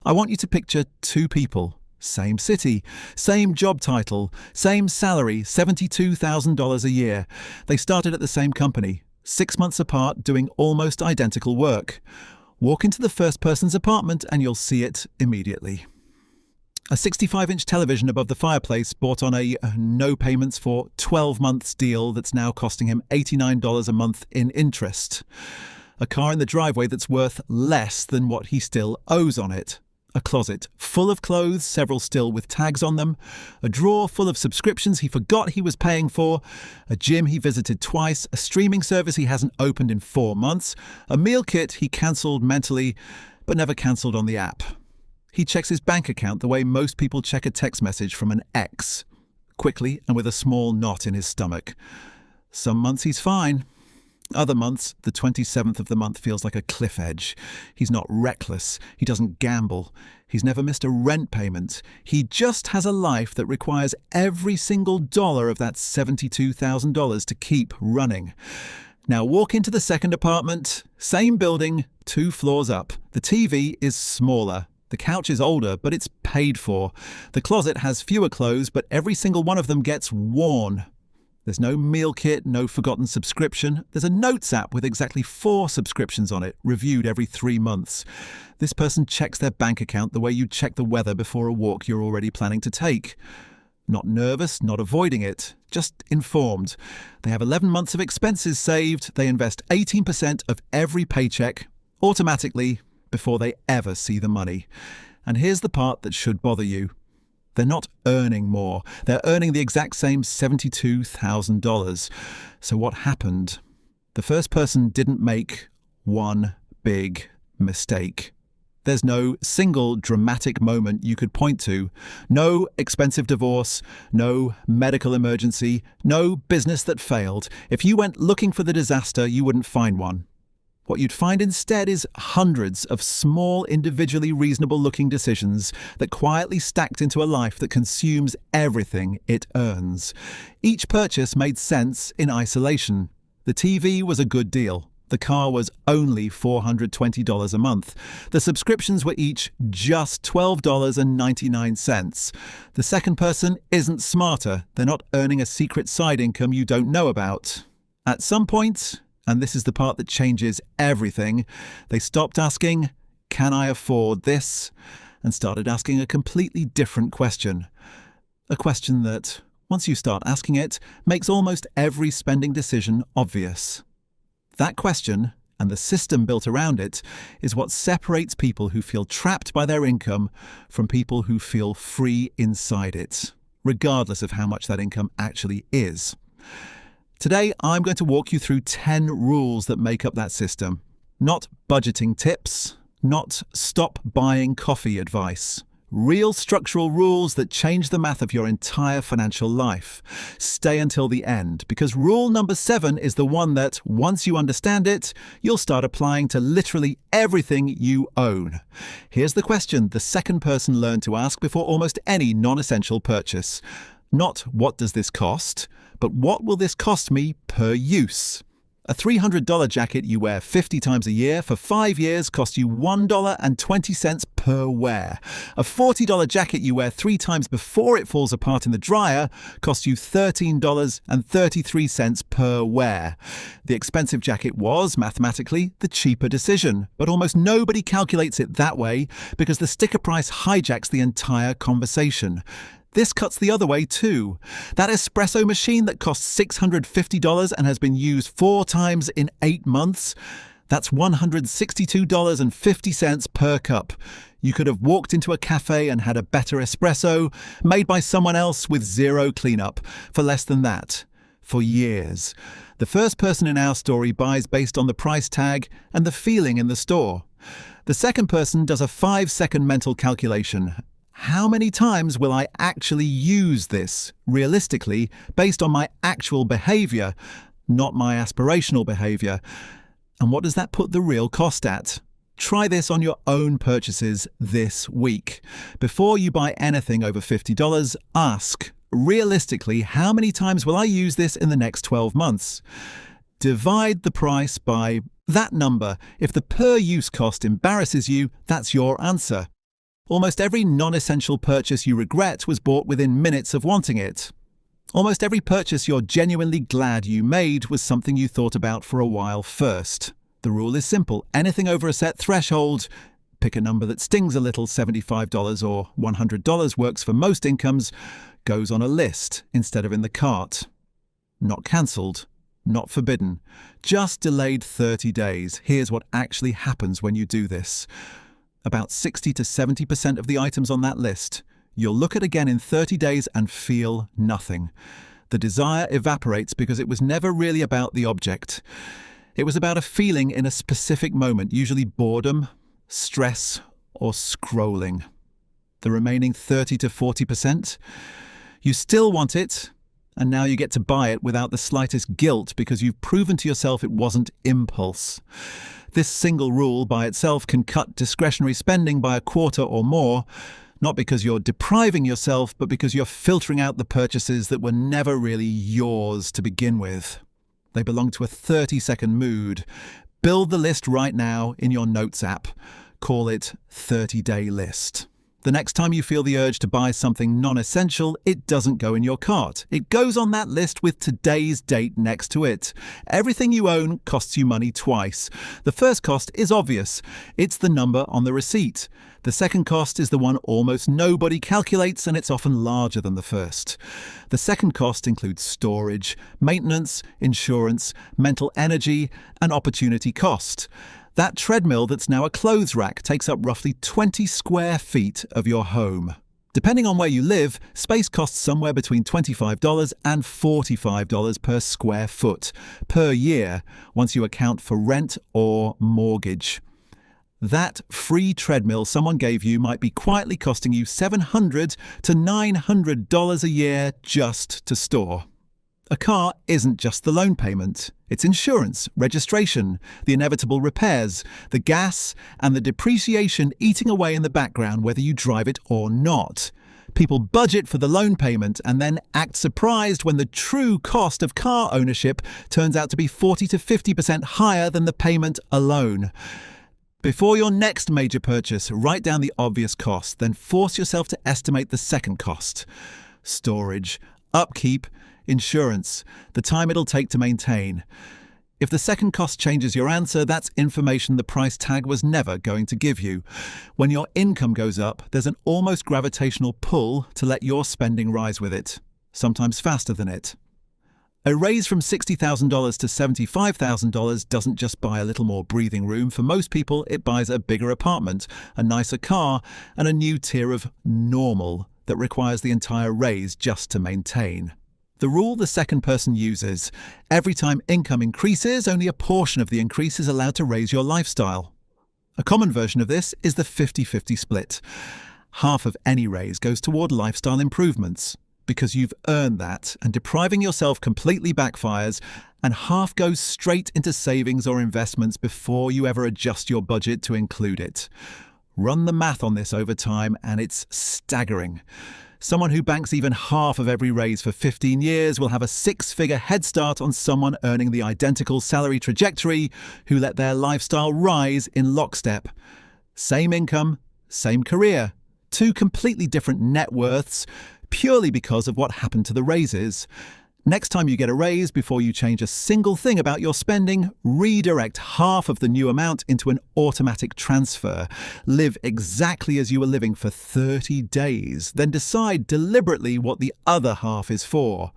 I want you to picture two people, same city, same job title, same salary, $72,000 a year. They started at the same company, 6 months apart, doing almost identical work. Walk into the first person's apartment and you'll see it immediately. A 65-inch television above the fireplace bought on a no payments for 12 months deal that's now costing him $89 a month in interest. A car in the driveway that's worth less than what he still owes on it. A closet full of clothes, several still with tags on them. A drawer full of subscriptions he forgot he was paying for. A gym he visited twice. A streaming service he hasn't opened in 4 months. A meal kit he cancelled mentally, but never cancelled on the app. He checks his bank account the way most people check a text message from an ex. Quickly and with a small knot in his stomach. Some months he's fine. Other months, the 27th of the month feels like a cliff edge. He's not reckless. He doesn't gamble. He's never missed a rent payment. He just has a life that requires every single dollar of that $72,000 to keep running. Now walk into the second apartment, same building, 2 floors up. The TV is smaller. The couch is older, but it's paid for. The closet has fewer clothes, but every single one of them gets worn. There's no meal kit, no forgotten subscription. There's a notes app with exactly 4 subscriptions on it, reviewed every 3 months. This person checks their bank account the way you check the weather before a walk you're already planning to take. Not nervous, not avoiding it, just informed. They have 11 months of expenses saved. They invest 18% of every paycheck, automatically, before they ever see the money. And here's the part that should bother you. They're not earning more. They're earning the exact same $72,000. So what happened? The first person didn't make one big mistake. There's no single dramatic moment you could point to. No expensive divorce, no medical emergency, no business that failed. If you went looking for the disaster, you wouldn't find one. What you'd find instead is hundreds of small, individually reasonable-looking decisions that quietly stacked into a life that consumes everything it earns. Each purchase made sense in isolation. The TV was a good deal. The car was only $420 a month. The subscriptions were each just $12.99. The second person isn't smarter. They're not earning a secret side income you don't know about. At some point, and this is the part that changes everything, they stopped asking, "Can I afford this?" and started asking a completely different question. A question that, once you start asking it, makes almost every spending decision obvious. That question, and the system built around it, is what separates people who feel trapped by their income from people who feel free inside it, regardless of how much that income actually is. Today, I'm going to walk you through 10 rules that make up that system. Not budgeting tips, not stop buying coffee advice. Real structural rules that change the math of your entire financial life. Stay until the end, because rule number 7 is the one that, once you understand it, you'll start applying to literally everything you own. Here's the question the second person learned to ask before almost any non-essential purchase. Not what does this cost, but what will this cost me per use? A $300 jacket you wear 50 times a year for 5 years costs you $1.20 per wear. A $40 jacket you wear 3 times before it falls apart in the dryer costs you $13.33 per wear. The expensive jacket was, mathematically, the cheaper decision, but almost nobody calculates it that way because the sticker price hijacks the entire conversation. This cuts the other way too. That espresso machine that costs $650 and has been used 4 times in 8 months, that's $162.50 per cup. You could have walked into a cafe and had a better espresso, made by someone else with 0 cleanup, for less than that. For years. The first person in our story buys based on the price tag and the feeling in the store. The second person does a 5-second mental calculation. How many times will I actually use this, realistically, based on my actual behavior, not my aspirational behavior? And what does that put the real cost at? Try this on your own purchases this week. Before you buy anything over $50, ask, realistically, how many times will I use this in the next 12 months? Divide the price by that number. If the per-use cost embarrasses you, that's your answer. Almost every non-essential purchase you regret was bought within minutes of wanting it. Almost every purchase you're genuinely glad you made was something you thought about for a while first. The rule is simple. Anything over a set threshold, pick a number that stings a little, $75 or $100 works for most incomes, goes on a list instead of in the cart. Not cancelled, not forbidden, just delayed 30 days. Here's what actually happens when you do this. About 60 to 70% of the items on that list you'll look at again in 30 days and feel nothing. The desire evaporates because it was never really about the object. It was about a feeling in a specific moment, usually boredom, stress, or scrolling. The remaining 30 to 40%, you still want it, and now you get to buy it without the slightest guilt because you've proven to yourself it wasn't impulse. This single rule by itself can cut discretionary spending by a quarter or more, not because you're depriving yourself, but because you're filtering out the purchases that were never really yours to begin with. They belong to a 30-second mood. Build the list right now in your Notes app. Call it 30-day list. The next time you feel the urge to buy something non-essential, it doesn't go in your cart. It goes on that list with today's date next to it. Everything you own costs you money twice. The first cost is obvious. It's the number on the receipt. The second cost is the one almost nobody calculates, and it's often larger than the first. The second cost includes storage, maintenance, insurance, mental energy, and opportunity cost. That treadmill that's now a clothes rack takes up roughly 20 square feet of your home. Depending on where you live, space costs somewhere between $25 and $45 per square foot per year once you account for rent or mortgage. That free treadmill someone gave you might be quietly costing you $700 to $900 a year just to store. A car isn't just the loan payment. It's insurance, registration, the inevitable repairs, the gas, and the depreciation eating away in the background whether you drive it or not. People budget for the loan payment and then act surprised when the true cost of car ownership turns out to be 40 to 50% higher than the payment alone. Before your next major purchase, write down the obvious cost, then force yourself to estimate the second cost. Storage, upkeep, insurance, the time it'll take to maintain. If the second cost changes your answer, that's information the price tag was never going to give you. When your income goes up, there's an almost gravitational pull to let your spending rise with it, sometimes faster than it. A raise from $60,000 to $75,000 doesn't just buy a little more breathing room. For most people, it buys a bigger apartment, a nicer car, and a new tier of normal that requires the entire raise just to maintain. The rule the second person uses: every time income increases, only a portion of the increase is allowed to raise your lifestyle. A common version of this is the 50-50 split. Half of any raise goes toward lifestyle improvements, because you've earned that, and depriving yourself completely backfires, and half goes straight into savings or investments before you ever adjust your budget to include it. Run the math on this over time, and it's staggering. Someone who banks even half of every raise for 15 years will have a six-figure head start on someone earning the identical salary trajectory who let their lifestyle rise in lockstep. Same income, same career, two completely different net worths, purely because of what happened to the raises. Next time you get a raise, before you change a single thing about your spending, redirect half of the new amount into an automatic transfer. Live exactly as you were living for 30 days, then decide deliberately what the other half is for.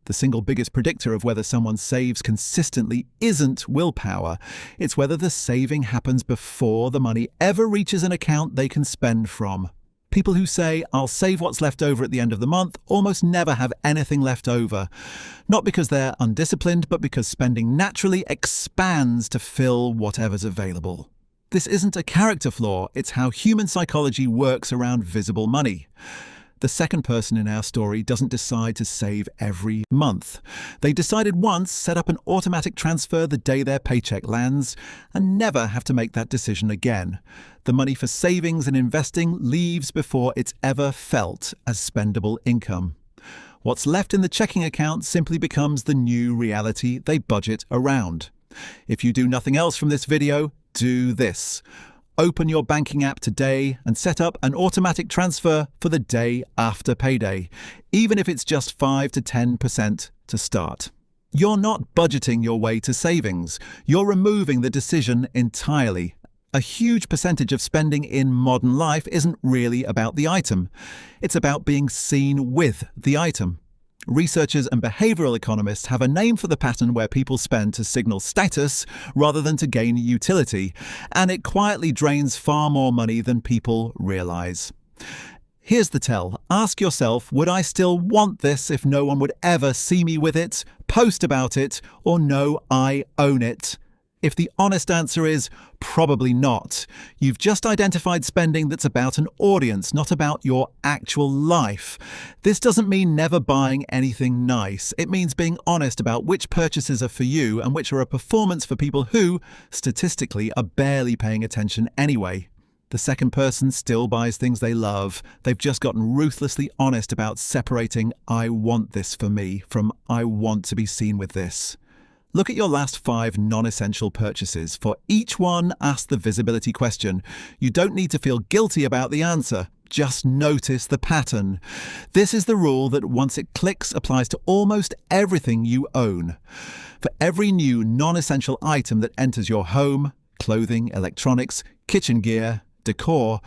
The single biggest predictor of whether someone saves consistently isn't willpower. It's whether the saving happens before the money ever reaches an account they can spend from. People who say, "I'll save what's left over at the end of the month," almost never have anything left over. Not because they're undisciplined, but because spending naturally expands to fill whatever's available. This isn't a character flaw, it's how human psychology works around visible money. The second person in our story doesn't decide to save every month. They decided once, set up an automatic transfer the day their paycheck lands, and never have to make that decision again. The money for savings and investing leaves before it's ever felt as spendable income. What's left in the checking account simply becomes the new reality they budget around. If you do nothing else from this video, do this. Open your banking app today and set up an automatic transfer for the day after payday, even if it's just 5 to 10% to start. You're not budgeting your way to savings. You're removing the decision entirely. A huge percentage of spending in modern life isn't really about the item. It's about being seen with the item. Researchers and behavioral economists have a name for the pattern where people spend to signal status rather than to gain utility, and it quietly drains far more money than people realize. Here's the tell. Ask yourself, would I still want this if no one would ever see me with it, post about it, or know I own it? If the honest answer is probably not, you've just identified spending that's about an audience, not about your actual life. This doesn't mean never buying anything nice. It means being honest about which purchases are for you and which are a performance for people who, statistically, are barely paying attention anyway. The second person still buys things they love. They've just gotten ruthlessly honest about separating "I want this for me" from "I want to be seen with this." Look at your last 5 non-essential purchases. For each one, ask the visibility question. You don't need to feel guilty about the answer. Just notice the pattern. This is the rule that once it clicks applies to almost everything you own. For every new non-essential item that enters your home, clothing, electronics, kitchen gear, decor,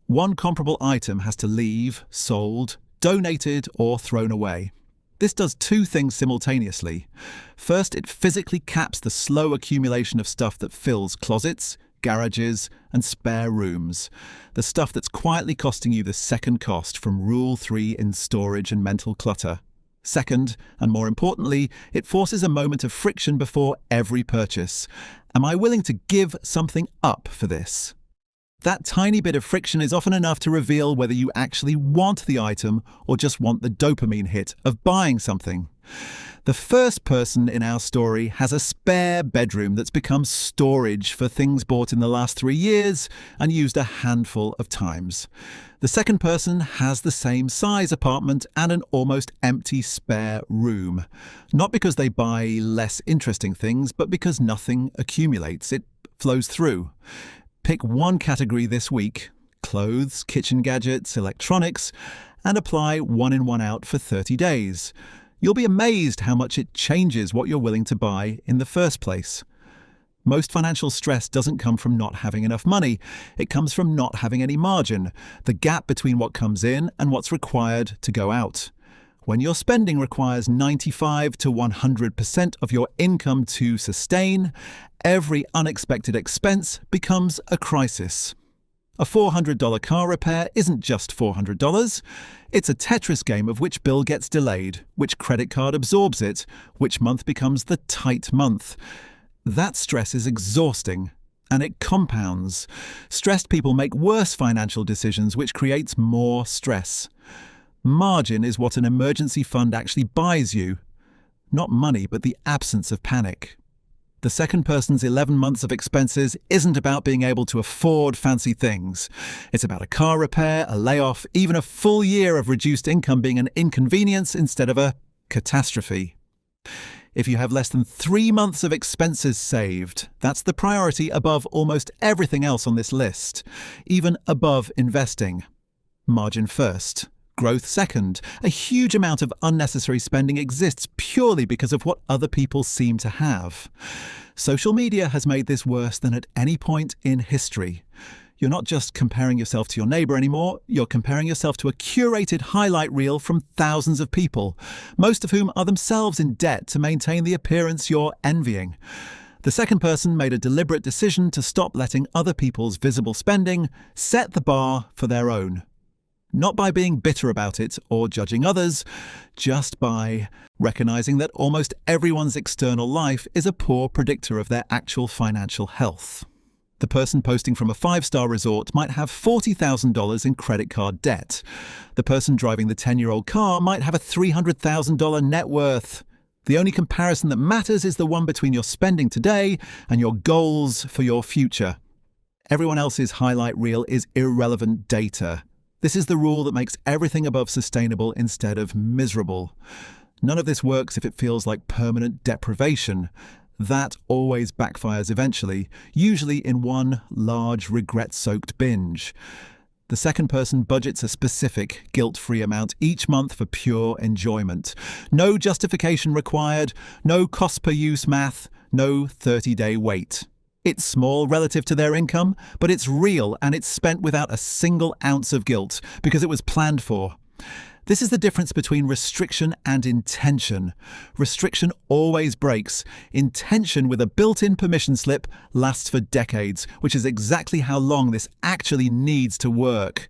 one comparable item has to leave, sold, donated, or thrown away. This does 2 things simultaneously. First, it physically caps the slow accumulation of stuff that fills closets, garages, and spare rooms. The stuff that's quietly costing you the second cost from Rule 3 in storage and mental clutter. Second, and more importantly, it forces a moment of friction before every purchase. Am I willing to give something up for this? That tiny bit of friction is often enough to reveal whether you actually want the item or just want the dopamine hit of buying something. The first person in our story has a spare bedroom that's become storage for things bought in the last 3 years and used a handful of times. The second person has the same size apartment and an almost empty spare room. Not because they buy less interesting things, but because nothing accumulates. It flows through. Pick one category this week, clothes, kitchen gadgets, electronics, and apply 1 in 1 out for 30 days. You'll be amazed how much it changes what you're willing to buy in the first place. Most financial stress doesn't come from not having enough money. It comes from not having any margin, the gap between what comes in and what's required to go out. When your spending requires 95 to 100% of your income to sustain, every unexpected expense becomes a crisis. A $400 car repair isn't just $400. It's a Tetris game of which bill gets delayed, which credit card absorbs it, which month becomes the tight month. That stress is exhausting, and it compounds. Stressed people make worse financial decisions, which creates more stress. Margin is what an emergency fund actually buys you. Not money, but the absence of panic. The second person's 11 months of expenses isn't about being able to afford fancy things. It's about a car repair, a layoff, even a full year of reduced income being an inconvenience instead of a catastrophe. If you have less than 3 months of expenses saved, that's the priority above almost everything else on this list, even above investing. Margin first. Growth second. A huge amount of unnecessary spending exists purely because of what other people seem to have. Social media has made this worse than at any point in history. You're not just comparing yourself to your neighbor anymore, you're comparing yourself to a curated highlight reel from thousands of people, most of whom are themselves in debt to maintain the appearance you're envying. The second person made a deliberate decision to stop letting other people's visible spending set the bar for their own. Not by being bitter about it or judging others, just by recognizing that almost everyone's external life is a poor predictor of their actual financial health. The person posting from a 5-star resort might have $40,000 in credit card debt. The person driving the 10-year-old car might have a $300,000 net worth. The only comparison that matters is the one between your spending today and your goals for your future. Everyone else's highlight reel is irrelevant data. This is the rule that makes everything above sustainable instead of miserable. None of this works if it feels like permanent deprivation. That always backfires eventually, usually in one large regret-soaked binge. The second person budgets a specific, guilt-free amount each month for pure enjoyment. No justification required, no cost-per-use math, no 30-day wait. It's small relative to their income, but it's real and it's spent without a single ounce of guilt because it was planned for. This is the difference between restriction and intention. Restriction always breaks. Intention with a built-in permission slip lasts for decades, which is exactly how long this actually needs to work.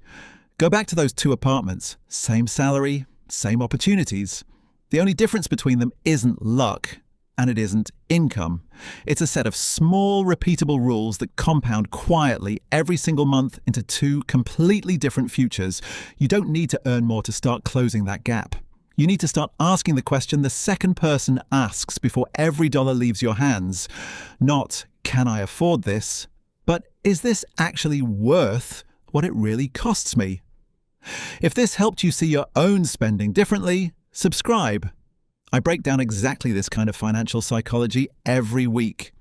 Go back to those 2 apartments. Same salary, same opportunities. The only difference between them isn't luck, and it isn't income. It's a set of small, repeatable rules that compound quietly every single month into 2 completely different futures. You don't need to earn more to start closing that gap. You need to start asking the question the second person asks before every dollar leaves your hands. Not, can I afford this? But is this actually worth what it really costs me? If this helped you see your own spending differently, subscribe. I break down exactly this kind of financial psychology every week.